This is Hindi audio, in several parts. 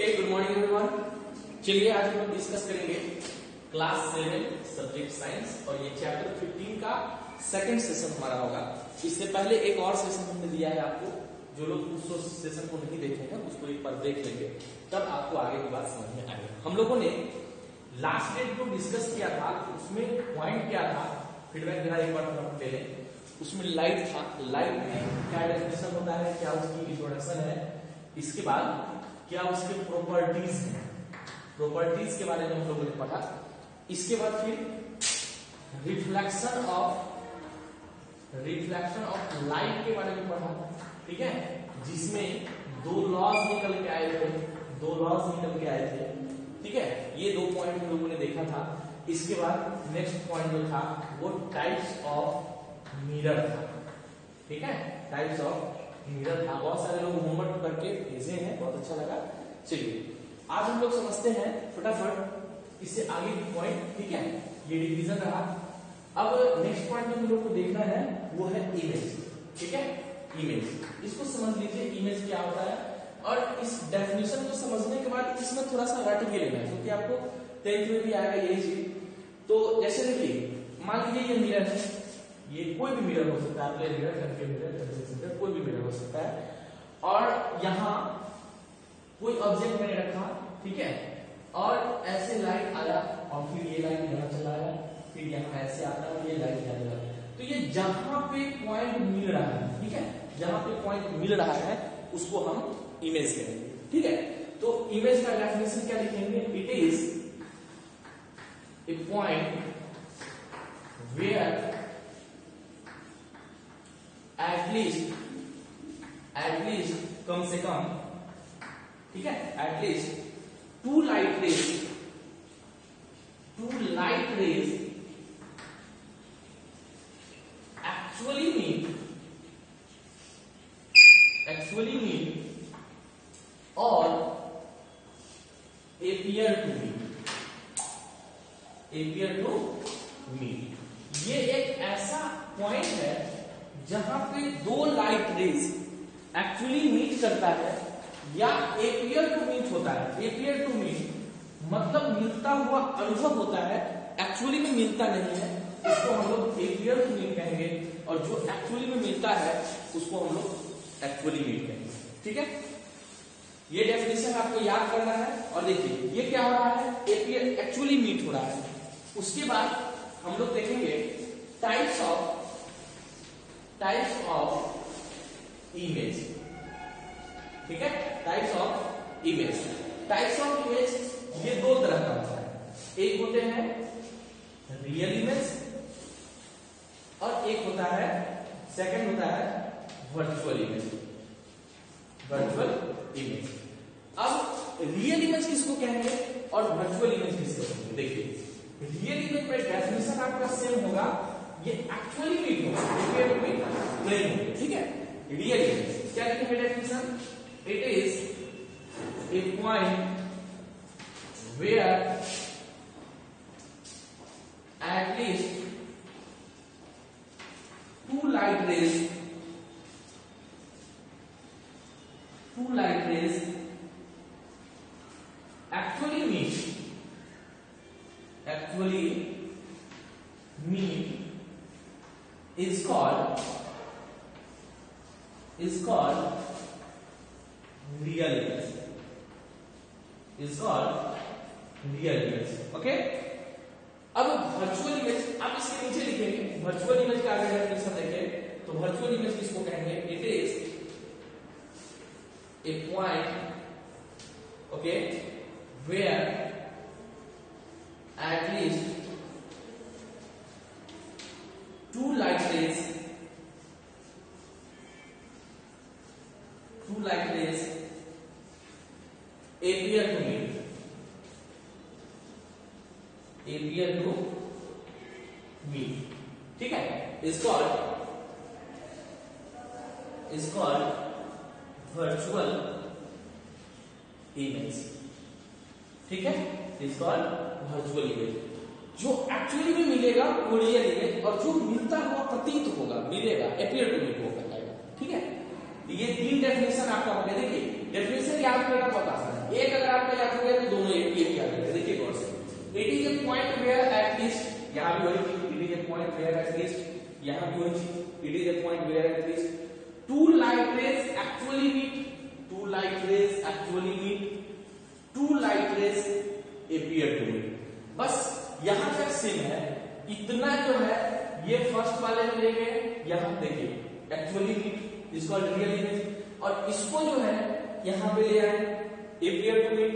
Okay, good morning everyone. चलिए आज हम लोग डिस्कस करेंगे क्लास 7 सब्जेक्ट साइंस और ये चैप्टर 15 का सेकंड सेशन हमारा होगा। इससे पहले एक और सेशन हमने दिया है आपको, जो लोग उस सेशन को नहीं देखे हैं उसको एक बार देख लेंगे, तब आपको आगे की बात समझ में आएगी। हम लोगों ने लास्ट डेट जो डिस्कस किया था उसमें पॉइंट क्या था, फीडबैक मेरा एक बार हम ले लें। उसमें लाइट था, लाइट में क्या डेफिनेशन होता है, क्या उसकी इंट्रोडक्शन है, इसके बाद क्या उसके प्रॉपर्टीज हैं, प्रॉपर्टीज के बारे में हम लोगों ने पढ़ा। इसके बाद फिर रिफ्लेक्शन ऑफ लाइट के बारे में पढ़ा, ठीक है, जिसमें दो लॉज निकल के आए थे, ठीक है। ये दो पॉइंट हम लोगों ने देखा था। इसके बाद नेक्स्ट पॉइंट जो था वो टाइप्स ऑफ मिरर था, ठीक है, टाइप्स ऑफ मिरर था। बहुत सारे लोग होमवर्क करके भेजे हैं, बहुत अच्छा लगा। चलिए आज हम लोग समझते हैं फटाफट इससे आगे की पॉइंट, ठीक है। ये डिवीजन रहा। अब नेक्स्ट पॉइंट जो हम लोग को देखना है वो है इमेज, ठीक है। इमेज, इसको समझ लीजिए इमेज क्या होता है, और इस डेफिनेशन को समझने के बाद इसमें थोड़ा सा रट के लेना है, क्योंकि आपको 10th में भी आएगा यही चीज। तो जैसे देखिए, मान लीजिए ये मिरर है, ये कोई भी मिरर हो सकता है, प्लेन मिरर, कंकेव मिरर, कोई भी मिरर हो सकता है। और यहाँ कोई ऑब्जेक्ट मैंने रखा, ठीक है, और ऐसे लाइट आया और फिर ये लाइट यहाँ चला आया, फिर यहाँ ऐसे आता है, ये लाइट यहाँ चला। तो ये जहां पे पॉइंट मिल रहा है, ठीक है, जहां पे पॉइंट मिल रहा है उसको हम इमेज कहेंगे, ठीक है। तो इमेज का डेफिनेशन क्या लिखेंगे, it is a point where at least कम से कम, ठीक है, at least two light rays actually meet और appear to meet। ये एक ऐसा पॉइंट है जहां पे दो लाइट रेज एक्चुअली मीट करता है या appear to meet होता है। appear to meet मतलब मिलता हुआ अनुभव होता है, एक्चुअली में मिलता नहीं है, उसको हम लोग appear to meet कहेंगे, और जो एक्चुअली में मिलता है उसको हम लोग एक्चुअली मीट कहेंगे, ठीक है। ये डेफिनेशन आपको याद करना है। और देखिए ये क्या हो रहा है, appear एक्चुअली मीट हो रहा है। उसके बाद हम लोग देखेंगे टाइप्स ऑफ इमेज, ठीक है, टाइप्स ऑफ इमेज। ये दो तरह का होता है, एक होते हैं रियल इमेज और एक होता है, सेकंड होता है वर्चुअल इमेज। अब रियल इमेज किसको कहेंगे और वर्चुअल इमेज किसको कहेंगे। देखिए रियल इमेज में डेफिनेशन आपका सेम होगा, ये एक्चुअली मीट होगा, ठीक है। रियल इमेज क्या लिखेंगे definition, it is a point where at least two light rays actually meet is called real image, okay. अब वर्चुअल इमेज आप इसके नीचे लिखेंगे, वर्चुअल इमेज का अगर डेफिनेशन देखें तो वर्चुअल इमेज किसको कहेंगे, it is a point, okay, where at least two light rays appear to meet, ठीक है। is called virtual image, ठीक है, is called वर्चुअल इमेज। जो एक्चुअली में मिलेगा वो रियल इमेज, और जो मिलता हुआ प्रतीत होगा, मिलेगा, अपीयर टू मीट होगा, ठीक है। ये तीन डेफिनेशन आपका हो गया। देखिए डेफिनेशन याद करना बहुत आसान है, एक अगर आपका याद हो गया तो दोनों एक ही याद रखें। देखिए गौर से, it is a point where at least, यहां भी वही चीज, it is a point where at least, यहां भी वही चीज, it is a point where at least two light rays actually meet, two light rays actually meet, two light rays appear to meet. बस यहां तक सेम है, इतना जो है ये फर्स्ट वाले में ले गए, यहां देखिए actually meet is called real image, और इसको जो है यहां पे ले आए appear to meet,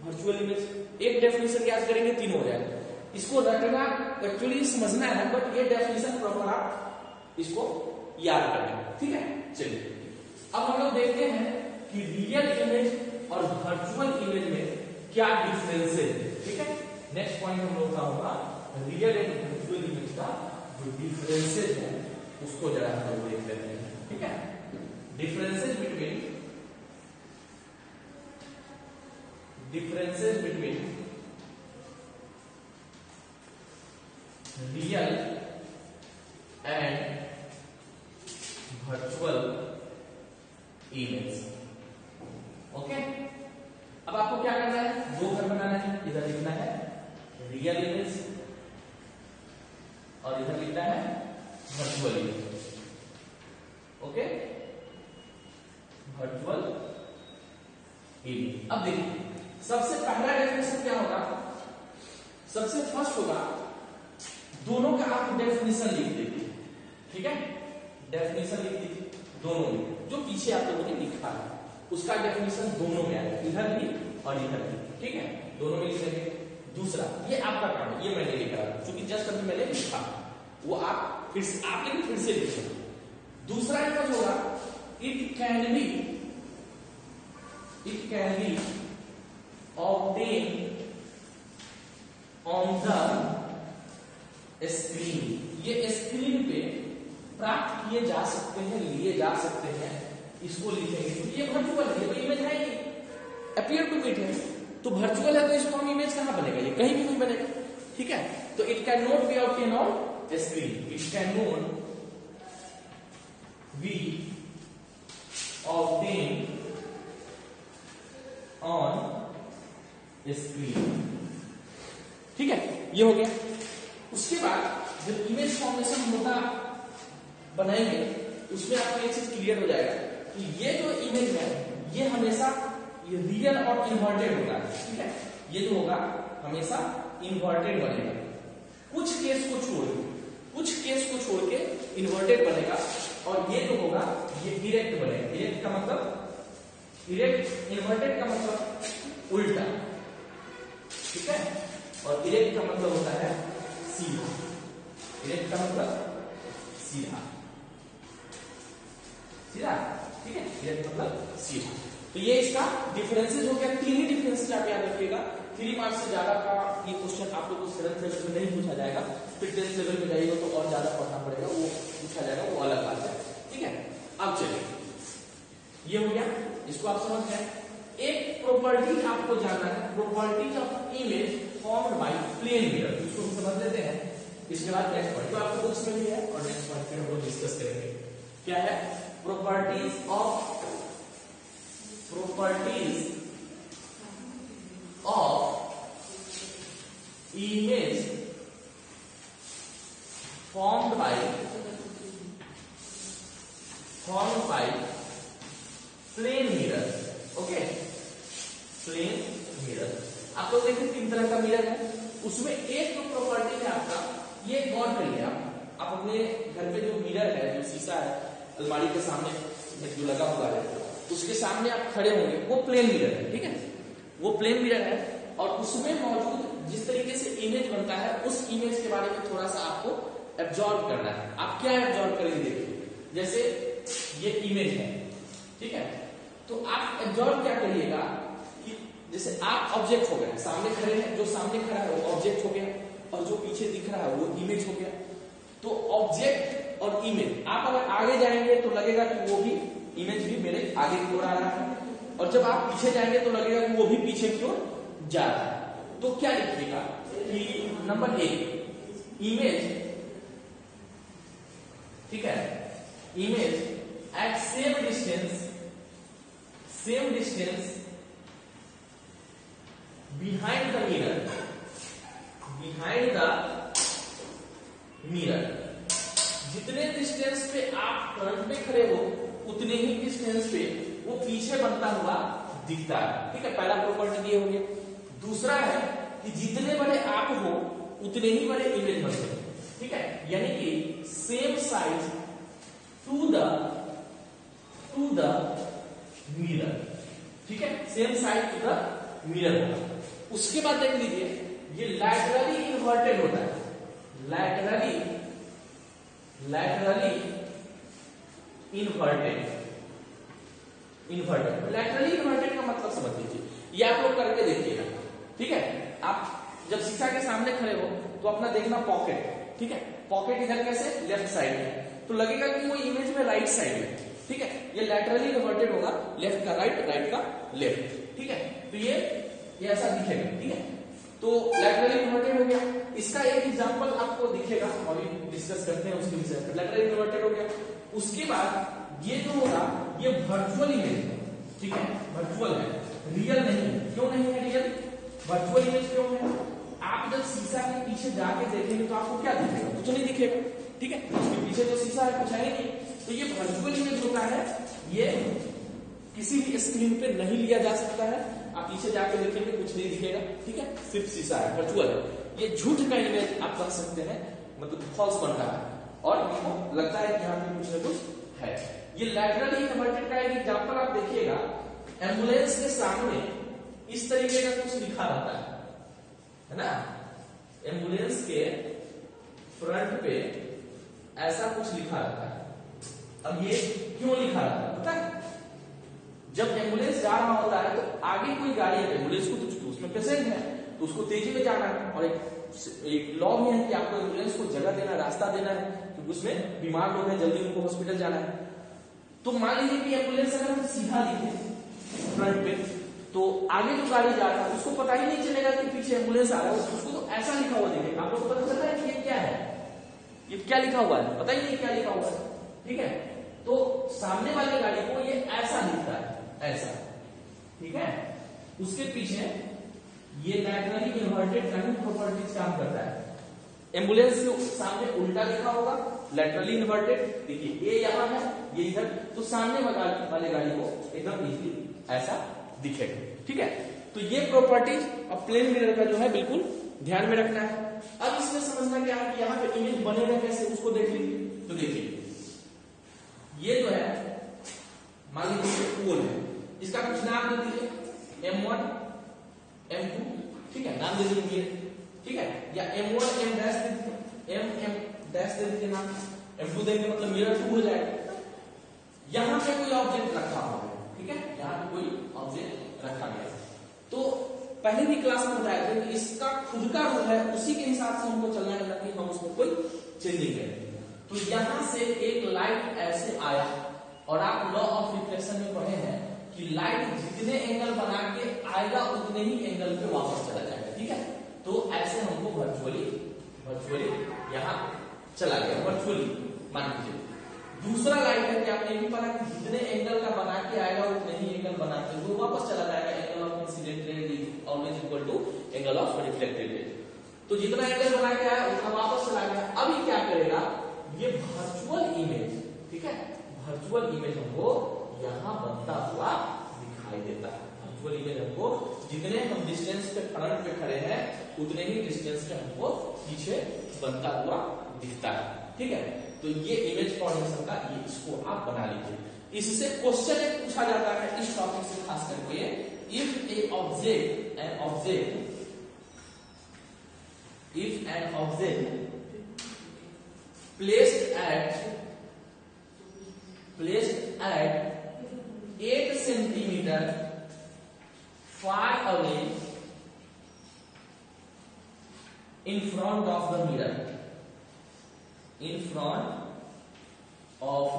virtual image. एक डेफिनेशन याद करेंगे, तीन हो जाएगा। इसको रटना एक्चुअली समझना है, बट ये डेफिनेशन प्रॉपर आप इसको याद करेंगे, ठीक है। चलिए अब हम लोग देखते हैं कि रियल इमेज और वर्चुअल इमेज में क्या डिफरेंस है, ठीक है। नेक्स्ट पॉइंट हम लोग का होगा रियल एंड वर्चुअल इमेज का जो डिफरेंसेस है उसको जरा हम लोग देख लेते हैं, ठीक है। Differences between real and virtual image. Okay, अब आपको क्या करना है, दो घर बनाना है, इधर लिखना है रियल इमेज और इधर लिखना है virtual image. Okay, virtual image. अब देखिए सबसे पहला डेफिनेशन क्या होगा, सबसे फर्स्ट होगा दोनों का आप डेफिनेशन लिख दीजिए, ठीक है। डेफिनेशन लिख दीजिए दोनों में, जो पीछे आप लोगों ने लिखा है उसका डेफिनेशन दोनों में आएगा, इधर भी और इधर भी, ठीक है, दोनों में लिखेंगे। दूसरा, ये आपका काम है, ये मैंने लिखा है क्योंकि जस्ट अभी मैंने लिखा, वो आप फिर से आप लेकिन फिर से लिखेंगे। दूसरा इमेज होगा it can be obtain on the screen, ये स्क्रीन पे प्राप्त किए जा सकते हैं, लिए जा सकते हैं, इसको लिखेंगे क्योंकि ये वर्चुअल है, ये तो इमेज है ही, अपीयर टू मीट है, तो वर्चुअल है तो इसको हम इमेज कहां बनेगा, ये कहीं भी नहीं बनेगा, ठीक है। तो it can not be obtain on screen, it can not be obtain on screen, ठीक है, ये हो गया। उसके बाद जब इमेज फॉर्मेशन होगा बनाएंगे उसमें आपको एक चीज क्लियर हो जाएगा कि ये जो इमेज है ये हमेशा ये रियल और इन्वर्टेड होगा, ठीक है। ये जो होगा हमेशा इन्वर्टेड बनेगा, कुछ केस को छोड़ के इन्वर्टेड बनेगा, और ये जो होगा ये डायरेक्ट बनेगा। डायरेक्ट का मतलब, डायरेक्ट इन्वर्टेड का मतलब उल्टा, ठीक है, और डायरेक्ट का मतलब होता है सीधा, डायरेक्ट का मतलब सीधा, ठीक है, डायरेक्ट मतलब सीधा। तो ये इसका डिफरेंसेस हो गया, तीन ही डिफरेंसेस आप याद रखिएगा। 3 मार्क्स से ज्यादा का ये क्वेश्चन आप लोगों को 7th लेवल में नहीं पूछा जाएगा, फिर 10th लेवल में जाइएगा तो और ज्यादा पढ़ना पड़ेगा, वो पूछा जाएगा, वो अलग बात है, ठीक है। अब चलिए, ये हो गया, इसको आप समझ गए। एक प्रॉपर्टी आपको जानना है, properties of image formed by plane mirror, इसको हम समझ लेते हैं। इसके बाद नेक्स्ट पॉइंट जो आपको बुक्स में भी है, और नेक्स्ट पॉइंट फिर हम लोग डिस्कस करेंगे, क्या है properties of image formed by plane mirror, okay, plane mirror. आप लोग देखिए 3 तरह का मिरर है, उसमें एक जो प्रॉपर्टी है आपका, ये गौर करिए आप अपने घर पे जो मिरर है, जो शीशा है अलमारी के सामने जो लगा हुआ है, उसके सामने आप खड़े होंगे, वो प्लेन मिरर है, ठीक है, वो प्लेन मिरर है, और उसमें मौजूद जिस तरीके से इमेज बनता है उस इमेज के बारे में थोड़ा सा आपको एब्जॉर्ब करना है। आप क्या एब्जॉर्ब करेंगे, देखिए जैसे ये इमेज है, ठीक है, तो आप एब्जॉर्ब क्या करिएगा कि जैसे आप ऑब्जेक्ट हो गए, सामने खड़े हैं, जो सामने खड़ा है वो ऑब्जेक्ट हो गया, और जो पीछे दिख रहा है वो इमेज हो गया। तो ऑब्जेक्ट और इमेज, आप अगर आगे जाएंगे तो लगेगा कि वो भी इमेज भी मेरे आगे की ओर आ रहा है, और जब आप पीछे जाएंगे तो लगेगा कि वो भी पीछे की ओर जा रहा है। तो क्या लिखिएगा कि नंबर 1 इमेज, ठीक है, image at same distance behind the mirror, behind the mirror, जितने डिस्टेंस पे आप फ्रंट पे खड़े हो उतने ही डिस्टेंस पे वो पीछे बनता हुआ दिखता है। ठीक है, पहला प्रॉपर्टी ये हो गया। दूसरा है कि जितने बड़े आप हो उतने ही बड़े इमेज बनते हैं। ठीक है, यानी कि same size to the mirror. ठीक है, same size to the mirror होगा। उसके बाद देख लीजिए, ये लैटरली इन्वर्टेड होता है, लैटरली इन्वर्टेड। लैटरली इन्वर्टेड का मतलब समझ लीजिए, ये आप लोग करके देखिएगा। ठीक है, आप जब शीशा के सामने खड़े हो तो अपना देखना पॉकेट। ठीक है, पॉकेट इधर कैसे, लेफ्ट साइड में, तो लगेगा कि वो इमेज में राइट साइड में। ठीक है, ये लैटरली इन्वर्टेड होगा, लेफ्ट का राइट, राइट का लेफ्ट। ठीक है, तो ये ऐसा दिखेगा। ठीक है, तो लैटरली इन्वर्टेड हो गया। इसका एक एग्जांपल आपको दिखेगा, अभी डिस्कस करते हैं उसके विषय पर। लैटरली इन्वर्टेड हो गया। उसके बाद ये जो होगा ये वर्चुअल इमेज है। ठीक है, वर्चुअल है, रियल नहीं है। क्यों नहीं है रियल? वर्चुअल इमेज क्यों है? आप जब शीशा के पीछे जाके देखेंगे तो आपको क्या दिखेगा? कुछ नहीं दिखेगा। ठीक है, उसके पीछे जो शीशा है कुछ है नहीं। तो ये वर्चुअल इमेज होता है, ये किसी भी स्क्रीन पे नहीं लिया जा सकता है। आप पीछे जाके देखेंगे कुछ नहीं दिखेगा। ठीक है, सिर्फ शीशा है, वर्चुअल है। ये झूठ का इमेज आप कह सकते हैं, मतलब फॉल्स बन रहा है और आपको लगता है कि यहाँ पे कुछ न कुछ है। ये लैटरली इन्वर्टेड का एक एग्जांपल आप देखिएगा, एम्बुलेंस के सामने इस तरीके का कुछ लिखा रहता है ना, एम्बुलेंस के फ्रंट पे ऐसा कुछ लिखा रहता है। अब ये क्यों लिखा रहता है पता है? जब एम्बुलेंस जा रहा होता है तो आगे कोई गाड़ी है, एम्बुलेंस को तो उसमें पेशेंट है तो उसको तेजी में जाना है, और एक लॉ भी है कि आपको एम्बुलेंस को जगह देना, रास्ता देना है, क्योंकि उसमें बीमार लोग हैं, जल्दी उनको हॉस्पिटल जाना है। तो मान लीजिए कि एम्बुलेंस अगर हम सीधा लिखे फ्रंट पे, तो आगे जो गाड़ी जा रहा है उसको पता ही नहीं चलेगा कि पीछे एम्बुलेंस आ रहा है। उसको तो ऐसा लिखा हुआ देखेगा, आप लोग को पता चलता है कि ये क्या है, ये क्या लिखा हुआ है, पता ही नहीं क्या लिखा हुआ है। ठीक है, तो सामने वाली गाड़ी को ये ऐसा दिखता है, ऐसा। ठीक है, उसके पीछे ये लैटरली इन्वर्टेड का ही प्रॉपर्टीज काम करता है। एम्बुलेंस के सामने उल्टा लिखा होगा, लैटरली इन्वर्टेड। देखिए ये यहां है, ये इधर, तो सामने वाले गाड़ी को एकदम इजीली ऐसा दिखेगा। ठीक है, तो ये प्रॉपर्टीज अब प्लेन मिरर का जो है बिल्कुल ध्यान में रखना है। अब इसमें समझना क्या है कि यहाँ पे इमेज बनेगा कैसे, उसको देख लीजिए। तो देखिए ये जो है मान लीजिए पोल है, इसका कुछ नाम दे दीजिए, M1 M2। ठीक है, नाम दे दीजिए। ठीक है, या M1 M डैश दे दीजिए, M डैश दे दीजिए नाम, M2 देंगे मतलब मिरर 2 हो जाएगा। यहां पे कोई ऑब्जेक्ट रखा हुआ है। ठीक है, यहां पे कोई ऑब्जेक्ट रखा गया है। तो पहले भी क्लास में बताया था कि इसका खुद का रूल है, उसी के हिसाब से हमको चलना है, ताकि हम उसमें कोई चेंजिंग करें। तो यहां से एक लाइट ऐसे आया, और आप लॉ ऑफ रिफ्लेक्शन में पढ़े हैं कि लाइट जितने एंगल बना के आएगा उतने ही एंगल पे वापस चला जाएगा। ठीक है, तो ऐसे हमको वर्चुअली यहां चला गया, वर्चुअली मान लीजिए। दूसरा लाइट है कि आपने भी पढ़ा कि जितने एंगल का बना के आएगा उतने ही एंगल बना के वो वापस चला जाएगा। Angle of incident ray is always equal to angle of reflected ray. तो जितना एंगल बना के आया उतना वापस चला गया। अब ये क्या करेगा, ये वर्चुअल इमेज, ठीक है, वर्चुअल इमेज हमको यहां बनता हुआ दिखाई देता है। वर्चुअल इमेज हमको जितने हम डिस्टेंस पे फ्रंट पे खड़े हैं उतने ही डिस्टेंस पे हमको पीछे बनता हुआ दिखता है। ठीक है, तो ये इमेज फॉर्मेशन का ये इसको आप बना लीजिए। इससे क्वेश्चन एक पूछा जाता है इस टॉपिक से खास करके, if an object placed at 8 centimeter far away in front of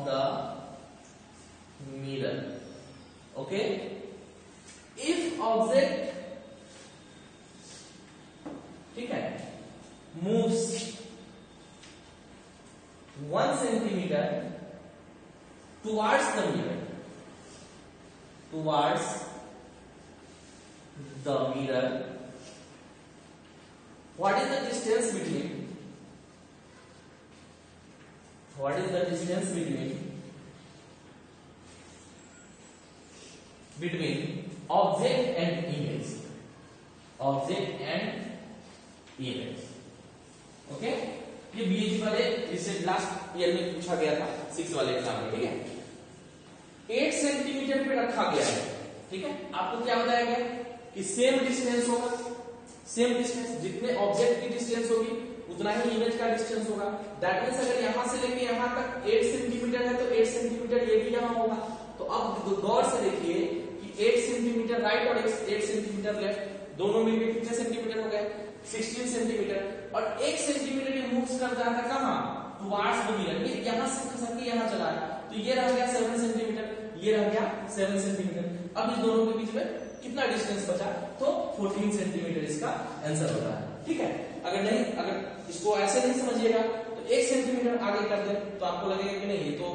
the mirror, okay, if object, ठीक है, moves 1 centimeter towards the mirror, what is the distance between object and image, okay. ये बीएचडी वाले इससे लास्ट ईयर में पूछा गया था 6 वाले एग्जाम में, ठीक है। 8 सेंटीमीटर पे रखा गया है, ठीक है। आपको क्या बताया गया कि सेम डिस्टेंस होगा, सेम डिस्टेंस, जितने ऑब्जेक्ट की डिस्टेंस होगी उतना ही इमेज का डिस्टेंस होगा। दैट मींस अगर यहां से लेके यहां तक 8 सेंटीमीटर है तो 8 सेंटीमीटर ये भी यहां होगा। तो अब गौर से देखिए कि 8 सेंटीमीटर राइट और 8 सेंटीमीटर लेफ्ट, दोनों मिलकर कितने सेंटीमीटर हो गए? 16 सेंटीमीटर। और 1 सेंटीमीटर ये मूव्स कर जाता कहां? Towards the mirror. ये यहां से खसक के यहां चला है, तो ये रह गया 7 सेंटीमीटर, ये रह गया 7 सेंटीमीटर। अब इस दोनों के बीच में कितना डिस्टेंस बचा? तो 14 सेंटीमीटर इसका आंसर होता है, ठीक है। अगर इसको ऐसे नहीं समझिएगा तो 1 सेंटीमीटर आगे कर दे तो आपको लगेगा कि नहीं ये तो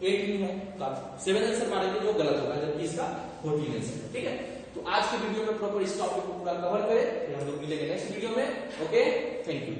8 ही है, तो आप 7 आंसर मारेंगे जो गलत होगा, जबकि इसका 14 आंसर है, ठीक है। तो आज के वीडियो में प्रॉपर इस टॉपिक को पूरा कवर करें, फिर हम लोग मिलेंगे नेक्स्ट वीडियो में। Okay, thank you.